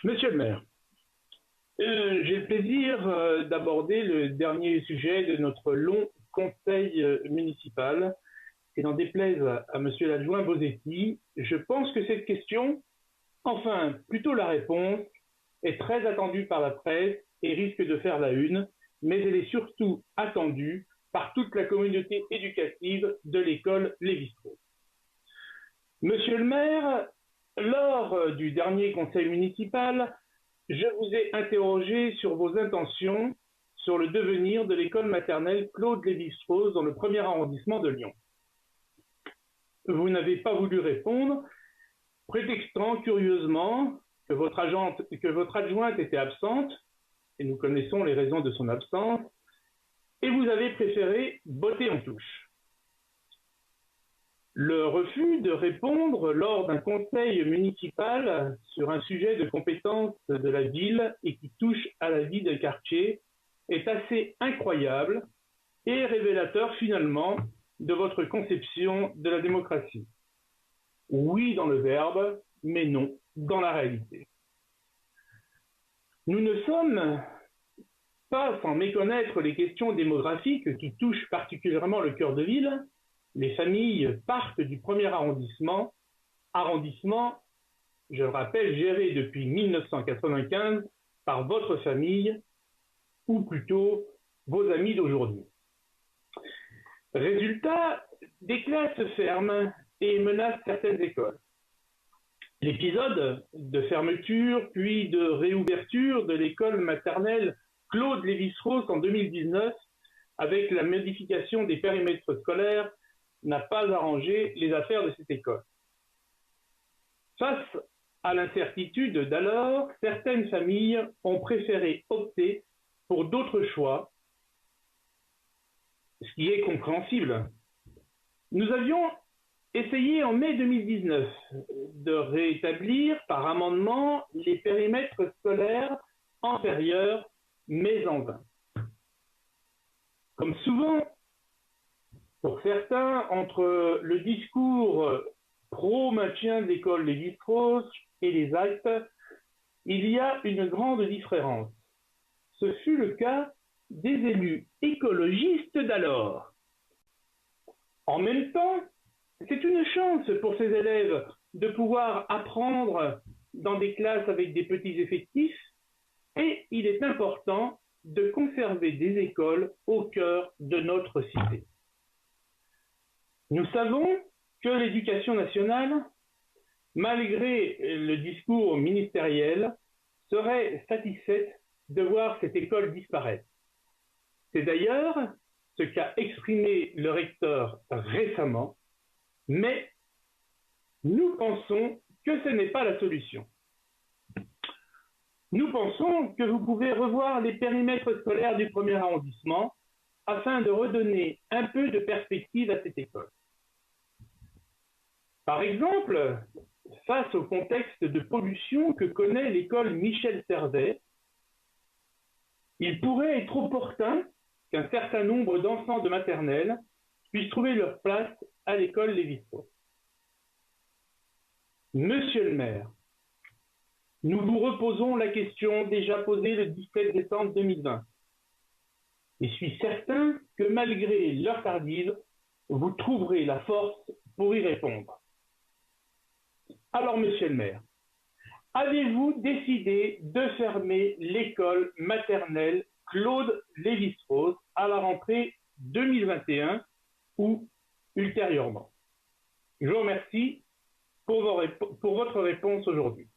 Monsieur le maire, j'ai le plaisir d'aborder le dernier sujet de notre long conseil municipal. Et n'en déplaise à monsieur l'adjoint Bosetti, je pense que cette question, enfin plutôt la réponse, est très attendue par la presse et risque de faire la une, mais elle est surtout attendue par toute la communauté éducative de l'école Lévi-Strauss. Monsieur le maire, lors du dernier conseil municipal, je vous ai interrogé sur vos intentions sur le devenir de l'école maternelle Claude Lévi-Strauss dans le premier arrondissement de Lyon. Vous n'avez pas voulu répondre, prétextant curieusement que votre adjointe était absente, et nous connaissons les raisons de son absence, et vous avez préféré botter en touche. Le refus de répondre lors d'un conseil municipal sur un sujet de compétence de la ville et qui touche à la vie d'un quartier est assez incroyable et révélateur finalement de votre conception de la démocratie. Oui dans le verbe, mais non dans la réalité. Nous ne sommes pas sans méconnaître les questions démographiques qui touchent particulièrement le cœur de ville. Les familles partent du premier arrondissement, je le rappelle, géré depuis 1995 par votre famille, ou plutôt vos amis d'aujourd'hui. Résultat, des classes ferment et menacent certaines écoles. L'épisode de fermeture puis de réouverture de l'école maternelle Claude Lévi-Strauss en 2019, avec la modification des périmètres scolaires, n'a pas arrangé les affaires de cette école. Face à l'incertitude d'alors, certaines familles ont préféré opter pour d'autres choix, ce qui est compréhensible. Nous avions essayé en mai 2019 de rétablir par amendement les périmètres scolaires antérieurs, mais en vain. Comme souvent, pour certains, entre le discours pro-maintien de l'école Lévi-Strauss et les actes, il y a une grande différence. Ce fut le cas des élus écologistes d'alors. En même temps, c'est une chance pour ces élèves de pouvoir apprendre dans des classes avec des petits effectifs et il est important de conserver des écoles au cœur de notre cité. Nous savons que l'éducation nationale, malgré le discours ministériel, serait satisfaite de voir cette école disparaître. C'est d'ailleurs ce qu'a exprimé le recteur récemment, mais nous pensons que ce n'est pas la solution. Nous pensons que vous pouvez revoir les périmètres scolaires du premier arrondissement afin de redonner un peu de perspective à cette école. Par exemple, face au contexte de pollution que connaît l'école Michel Servet, il pourrait être opportun qu'un certain nombre d'enfants de maternelle puissent trouver leur place à l'école Lévi-Strauss. Monsieur le maire, nous vous reposons la question déjà posée le 17 décembre 2020. Et je suis certain que malgré l'heure tardive, vous trouverez la force pour y répondre. Alors, monsieur le maire, avez-vous décidé de fermer l'école maternelle Claude Lévi-Strauss à la rentrée 2021 ou ultérieurement? Je vous remercie pour votre réponse aujourd'hui.